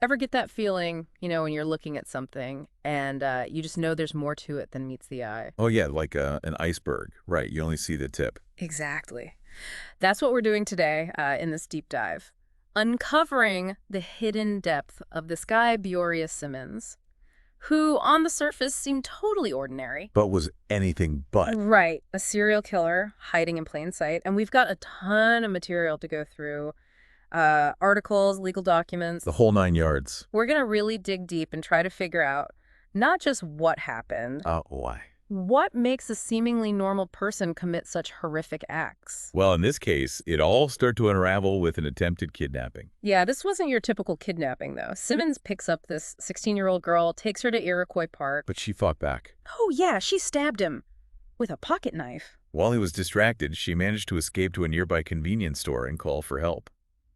Ever get that feeling, when you're looking at something and you just know there's more to it than meets the eye? Oh, yeah, like an iceberg. Right, you only see the tip. Exactly. That's what we're doing today in this deep dive. Uncovering the hidden depth of this guy, Beoria Simmons, who on the surface seemed totally ordinary. But was anything but. Right. A serial killer hiding in plain sight. And we've got a ton of material to go through, articles, legal The documents. whole 9 yards. We're going to really dig deep and try to figure out not just what happened, Why? what makes a seemingly normal person commit such horrific acts. Well, in this case, it all started to unravel with an attempted kidnapping. Yeah, this wasn't your typical kidnapping, though. Simmons picks up this 16-year-old girl, takes her to Iroquois Park. But she fought back. Oh, yeah, she stabbed him with a pocket knife. While he was distracted, she managed to escape to a nearby convenience store and call for help.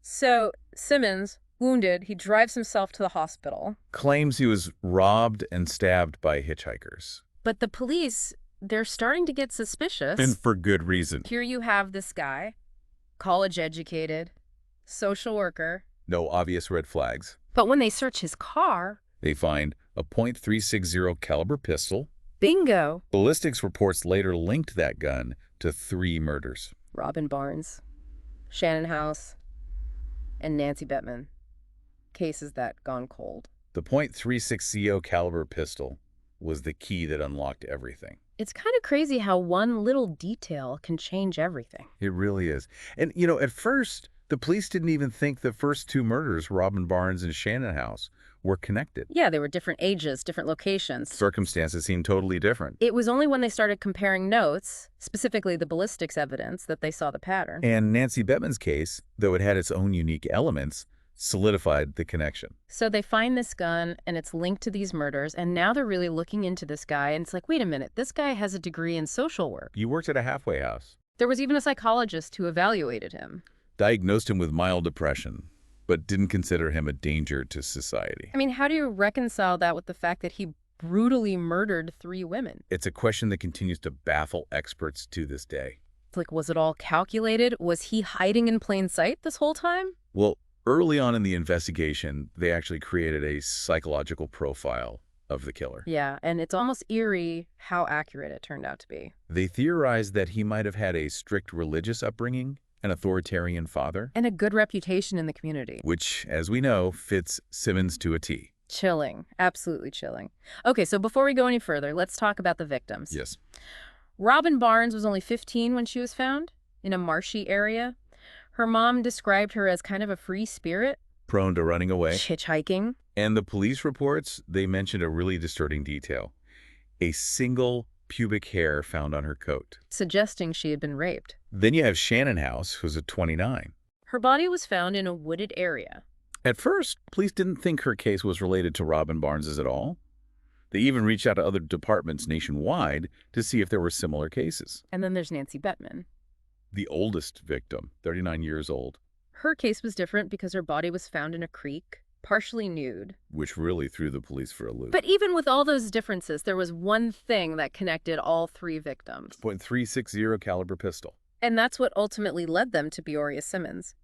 So, Simmons, wounded, he drives himself to the hospital. Claims he was robbed and stabbed by hitchhikers. But the police, they're starting to get suspicious. And for good reason. Here you have this guy, college-educated, social worker. No obvious red flags. But when they search his car, They find a .360 caliber pistol. bingo! Ballistics reports later linked that gun to 3 murders. Robin Barnes, Shannon House, and Nancy Bettman. Cases that gone cold. The .360 caliber pistol was the key that unlocked everything. It's kind of crazy how one little detail can change everything. It really is. And, at first, the police didn't even think the first 2 murders, Robin Barnes and Shannon House, were connected. Yeah, they were different ages, different locations. Circumstances seemed totally different. It was only when they started comparing notes, specifically the ballistics evidence, that they saw the pattern. And Nancy Bettman's case, though it had its own unique elements, solidified the connection. So they find this gun, and it's linked to these murders, and now they're really looking into this guy, and it's like, wait a minute, this guy has a degree in social work. You worked at a halfway house. There was even a psychologist who evaluated him. Diagnosed him with mild depression, but didn't consider him a danger to society. I mean, how do you reconcile that with the fact that he brutally murdered 3 women? It's a question that continues to baffle experts to this day. It's like, was it all calculated? Was he hiding in plain sight this whole time? Well, early on in the investigation, they actually created a psychological profile of the killer. Yeah, and it's almost eerie how accurate it turned out to be. They theorized that he might have had a strict religious upbringing, an authoritarian father, And a good reputation in the community. which, as we know, fits Simmons to a T. Chilling. Absolutely chilling. Okay, so before we go any further, let's talk about the victims. Yes. Robin Barnes was only 15 when she was found in a marshy area. Her mom described her as kind of a free spirit, Prone to running away. hitchhiking. And the police reports, they mentioned a really disturbing detail. A single pubic hair found on her coat. Suggesting she had been raped. Then you have Shannon House, who's a 29. Her body was found in a wooded area. At first, police didn't think her case was related to Robin Barnes's at all. They even reached out to other departments nationwide to see if there were similar cases. And then there's Nancy Bettman. The oldest victim, 39 years old, Her case was different because her body was found in a creek, partially nude. which really threw the police for a loop. But even with all those differences, there was one thing that connected all 3 victims. .360 caliber pistol. And that's what ultimately led them to Beoria Simmons.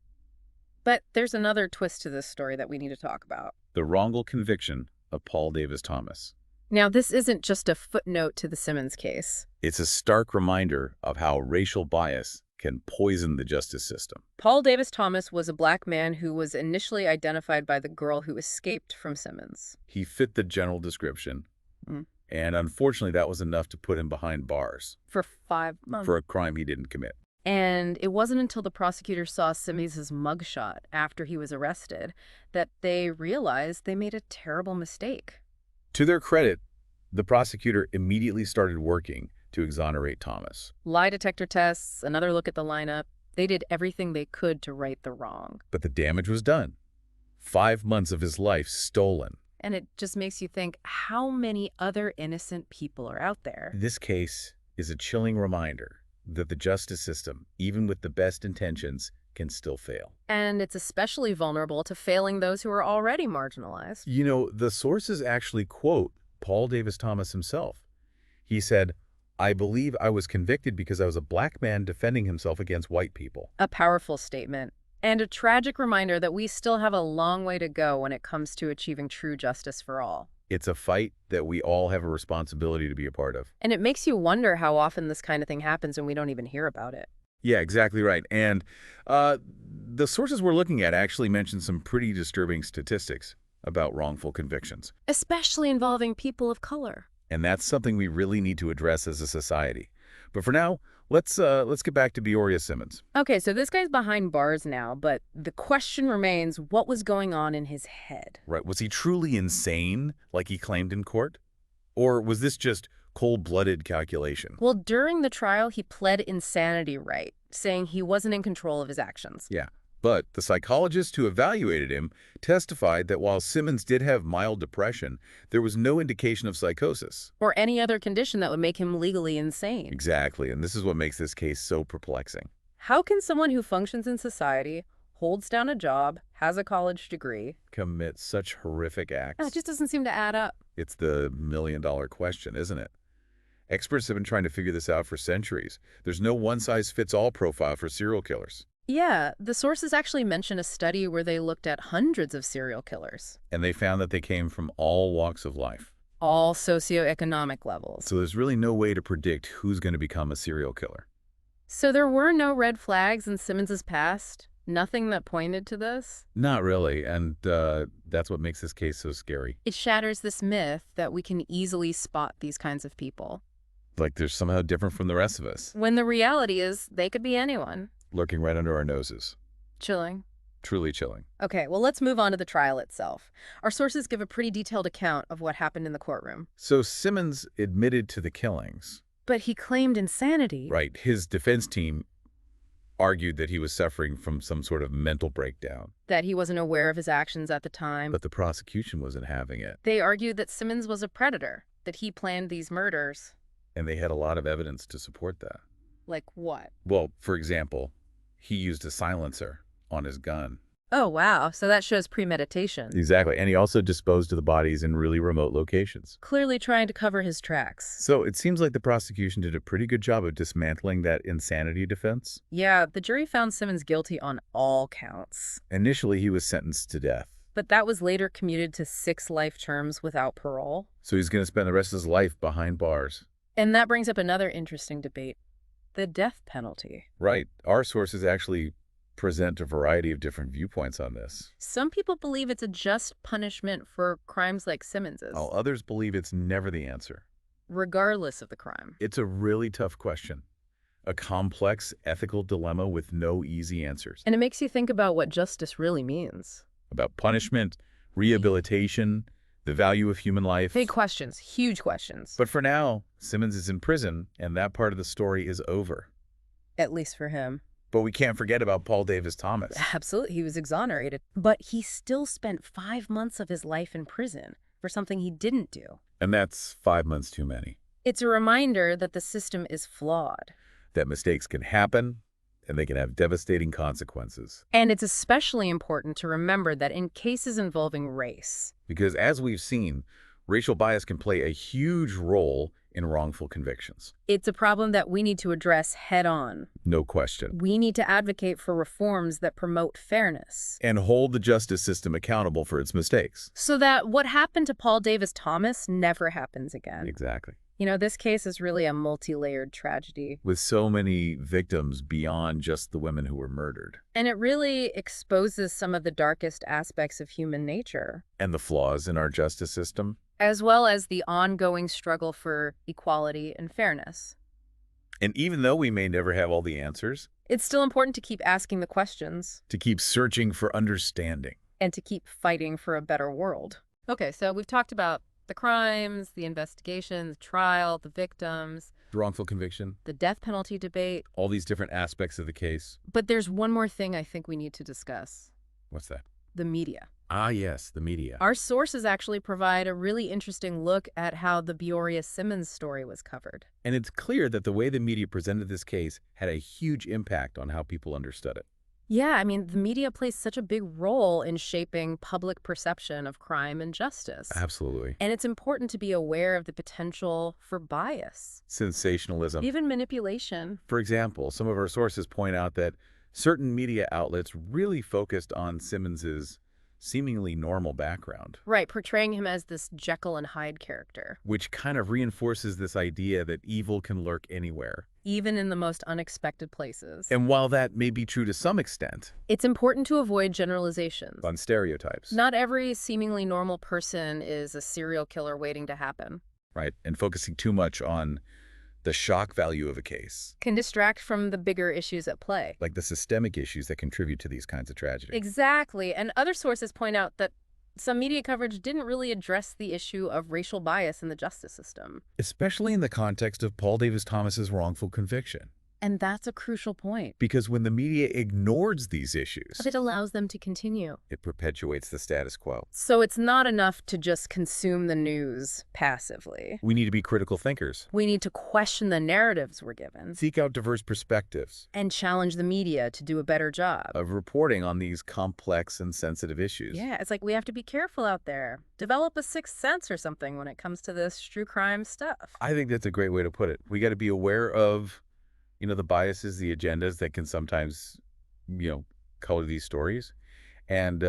But there's another twist to this story that we need to talk about. The wrongful conviction of Paul Davis Thomas. Now, this isn't just a footnote to the Simmons case. It's a stark reminder of how racial bias can poison the justice system. Paul Davis Thomas was a black man who was initially identified by the girl who escaped from Simmons. He fit the general description, Mm. and unfortunately that was enough to put him behind bars For 5 months. for a crime he didn't commit. And it wasn't until the prosecutor saw Simmons' mugshot after he was arrested that they realized they made a terrible mistake. To their credit, the prosecutor immediately started working to exonerate Thomas. Lie detector tests, another look at the lineup. They did everything they could to right the wrong. But the damage was done. 5 months of his life stolen. And it just makes you think, how many other innocent people are out there? This case is a chilling reminder that the justice system, even with the best intentions, can still fail. And it's especially vulnerable to failing those who are already marginalized. The sources actually quote Paul Davis Thomas himself. He said, "I believe I was convicted because I was a black man defending himself against white people." A powerful statement. And a tragic reminder that we still have a long way to go when it comes to achieving true justice for all. It's a fight that we all have a responsibility to be a part of. And it makes you wonder how often this kind of thing happens and we don't even hear about it. Yeah, exactly right. And the sources we're looking at actually mention some pretty disturbing statistics about wrongful convictions. Especially involving people of color. And that's something we really need to address as a society. But for now, let's get back to Beoria Simmons. Okay, so this guy's behind bars now, but the question remains, what was going on in his head? Right. Was he truly insane, like he claimed in court? Or was this just cold-blooded calculation? Well, during the trial, he pled insanity right, saying he wasn't in control of his actions. Yeah. But the psychologist who evaluated him testified that while Simmons did have mild depression, there was no indication of psychosis. Or any other condition that would make him legally insane. Exactly, and this is what makes this case so perplexing. How can someone who functions in society, holds down a job, has a college degree, Commit such horrific acts? it just doesn't seem to add up. It's the million-dollar question, isn't it? Experts have been trying to figure this out for centuries. There's no one-size-fits-all profile for serial killers. Yeah, the sources actually mention a study where they looked at hundreds of serial killers. And they found that they came from all walks of life. All socioeconomic levels. So there's really no way to predict who's going to become a serial killer. So there were no red flags in Simmons's past? Nothing that pointed to this? Not really, and that's what makes this case so scary. It shatters this myth that we can easily spot these kinds of people. Like they're somehow different from the rest of us, When the reality is, they could be anyone. lurking right under our noses. Chilling. Truly chilling. Okay, well, let's move on to the trial itself. Our sources give a pretty detailed account of what happened in the courtroom. So Simmons admitted to the killings. But he claimed insanity. Right. His defense team argued that he was suffering from some sort of mental breakdown. That he wasn't aware of his actions at the time. But the prosecution wasn't having it. They argued that Simmons was a predator, that he planned these murders. And they had a lot of evidence to support that. Like what? Well, for example, he used a silencer on his gun. Oh, wow. So that shows premeditation. Exactly. And he also disposed of the bodies in really remote locations. Clearly trying to cover his tracks. So it seems like the prosecution did a pretty good job of dismantling that insanity defense. Yeah, the jury found Simmons guilty on all counts. Initially, he was sentenced to death. But that was later commuted to 6 life terms without parole. So he's going to spend the rest of his life behind bars. And that brings up another interesting debate. The death penalty. Right. Our sources actually present a variety of different viewpoints on this. Some people believe it's a just punishment for crimes like Simmons's, While others believe it's never the answer. regardless of the crime. It's a really tough question. A complex ethical dilemma with no easy answers. And it makes you think about what justice really means. About punishment, rehabilitation, the value of human life. Big questions, huge questions. But for now, Simmons is in prison, and that part of the story is over. At least for him. But we can't forget about Paul Davis Thomas. Absolutely, he was exonerated. But he still spent 5 months of his life in prison for something he didn't do. And that's 5 months too many. It's a reminder that the system is flawed. That mistakes can happen, and they can have devastating consequences. And it's especially important to remember that in cases involving race, Because as we've seen, racial bias can play a huge role in wrongful convictions. it's a problem that we need to address head-on. No question. We need to advocate for reforms that promote fairness. And hold the justice system accountable for its mistakes. So that what happened to Paul Davis Thomas never happens again. Exactly. You know, this case is really a multi-layered tragedy. With so many victims beyond just the women who were murdered. And it really exposes some of the darkest aspects of human nature, And the flaws in our justice system. as well as the ongoing struggle for equality and fairness. And even though we may never have all the answers, It's still important to keep asking the questions to keep searching for understanding. and to keep fighting for a better world. Okay, so we've talked about the crimes, the investigation, the trial, the victims, Wrongful conviction, the death penalty debate. all these different aspects of the case. But there's one more thing I think we need to discuss. What's that? The media. Ah, yes, the media. Our sources actually provide a really interesting look at how the Beoria Simmons story was covered. And it's clear that the way the media presented this case had a huge impact on how people understood it. Yeah, I mean, the media plays such a big role in shaping public perception of crime and justice. Absolutely. And it's important to be aware of the potential for bias, Sensationalism. even manipulation. For example, some of our sources point out that Certain media outlets really focused on Simmons's seemingly normal background, Right, portraying him as this Jekyll and Hyde character, which kind of reinforces this idea that evil can lurk anywhere. even in the most unexpected places. And while that may be true to some extent, It's important to avoid generalizations. on stereotypes, Not every seemingly normal person is a serial killer waiting to happen. right? And focusing too much on the shock value of a case, Can distract from the bigger issues at play. like the systemic issues that contribute to these kinds of tragedies. Exactly. And other sources point out that some media coverage didn't really address the issue of racial bias in the justice system. Especially in the context of Paul Davis Thomas's wrongful conviction. And that's a crucial point. Because when the media ignores these issues, It allows them to continue. it perpetuates the status quo. So it's not enough to just consume the news passively. We need to be critical thinkers, We need to question the narratives we're given seek out diverse perspectives and challenge the media to do a better job. of reporting on these complex and sensitive issues. Yeah, it's like we have to be careful out there. Develop a sixth sense or something when it comes to this true crime stuff. I think that's a great way to put it. We got to be aware of, the biases, the agendas that can sometimes, color these stories. And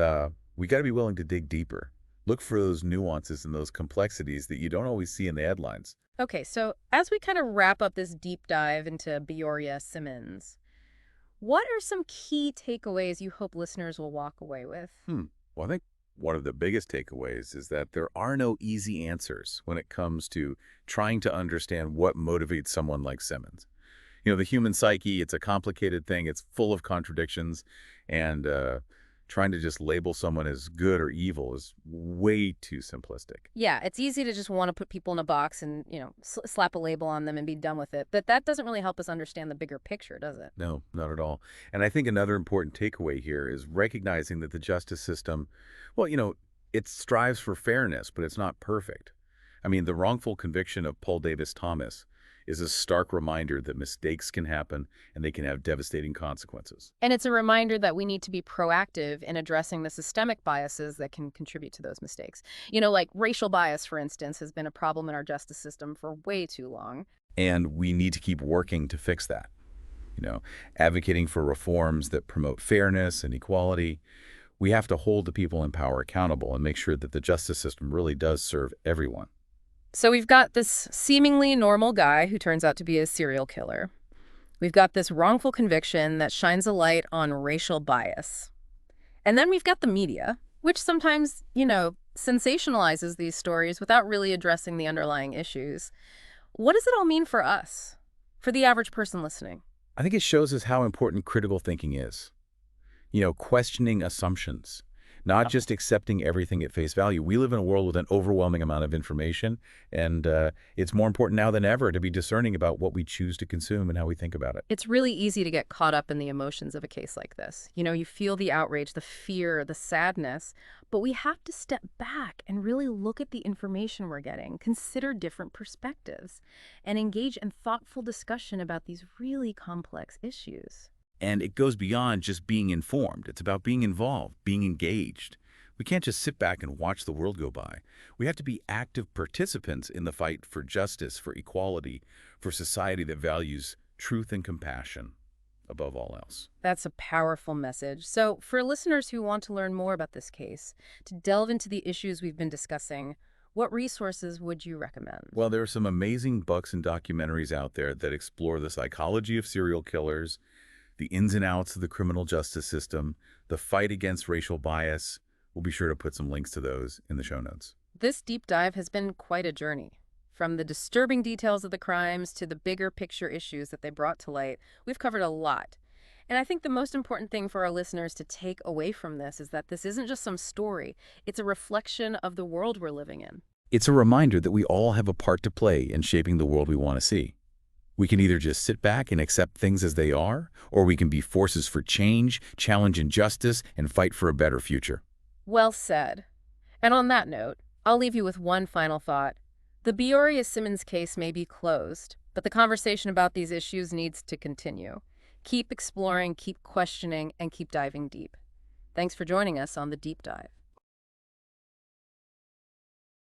we got to be willing to dig deeper. Look for those nuances and those complexities that you don't always see in the headlines. Okay, so as we kind of wrap up this deep dive into Beoria Simmons, what are some key takeaways you hope listeners will walk away with? Well, I think one of the biggest takeaways is that there are no easy answers when it comes to trying to understand what motivates someone like Simmons. The human psyche, it's a complicated thing. It's full of contradictions, and trying to just label someone as good or evil is way too simplistic. Yeah, it's easy to just want to put people in a box and, slap a label on them and be done with it. But that doesn't really help us understand the bigger picture, does it? No, not at all. And I think another important takeaway here is recognizing that the justice system, well, it strives for fairness, but it's not perfect. I mean, the wrongful conviction of Paul Davis Thomas is a stark reminder that mistakes can happen and they can have devastating consequences. And it's a reminder that we need to be proactive in addressing the systemic biases that can contribute to those mistakes. Like racial bias, for instance, has been a problem in our justice system for way too long. And we need to keep working to fix that. Advocating for reforms that promote fairness and equality. We have to hold the people in power accountable and make sure that the justice system really does serve everyone. So we've got this seemingly normal guy who turns out to be a serial killer. We've got this wrongful conviction that shines a light on racial bias. And then we've got the media, which sometimes, sensationalizes these stories without really addressing the underlying issues. What does it all mean for us, for the average person listening? I think it shows us how important critical thinking is. Questioning assumptions, not just accepting everything at face value. We live in a world with an overwhelming amount of information, and it's more important now than ever to be discerning about what we choose to consume and how we think about it. It's really easy to get caught up in the emotions of a case like this. You feel the outrage, the fear, the sadness, but we have to step back and really look at the information we're getting, consider different perspectives, and engage in thoughtful discussion about these really complex issues. And it goes beyond just being informed. It's about being involved, being engaged. We can't just sit back and watch the world go by. We have to be active participants in the fight for justice, for equality, for society that values truth and compassion above all else. That's a powerful message. So for listeners who want to learn more about this case, to delve into the issues we've been discussing, what resources would you recommend? Well, there are some amazing books and documentaries out there that explore the psychology of serial killers, the ins and outs of the criminal justice system, the fight against racial bias. We'll be sure to put some links to those in the show notes. This deep dive has been quite a journey. From the disturbing details of the crimes to the bigger picture issues that they brought to light, we've covered a lot. And I think the most important thing for our listeners to take away from this is that this isn't just some story. It's a reflection of the world we're living in. It's a reminder that we all have a part to play in shaping the world we want to see. We can either just sit back and accept things as they are, or we can be forces for change, challenge injustice, and fight for a better future. Well said. And on that note, I'll leave you with one final thought. The Beoria Simmons case may be closed, but the conversation about these issues needs to continue. Keep exploring, keep questioning, and keep diving deep. Thanks for joining us on The Deep Dive.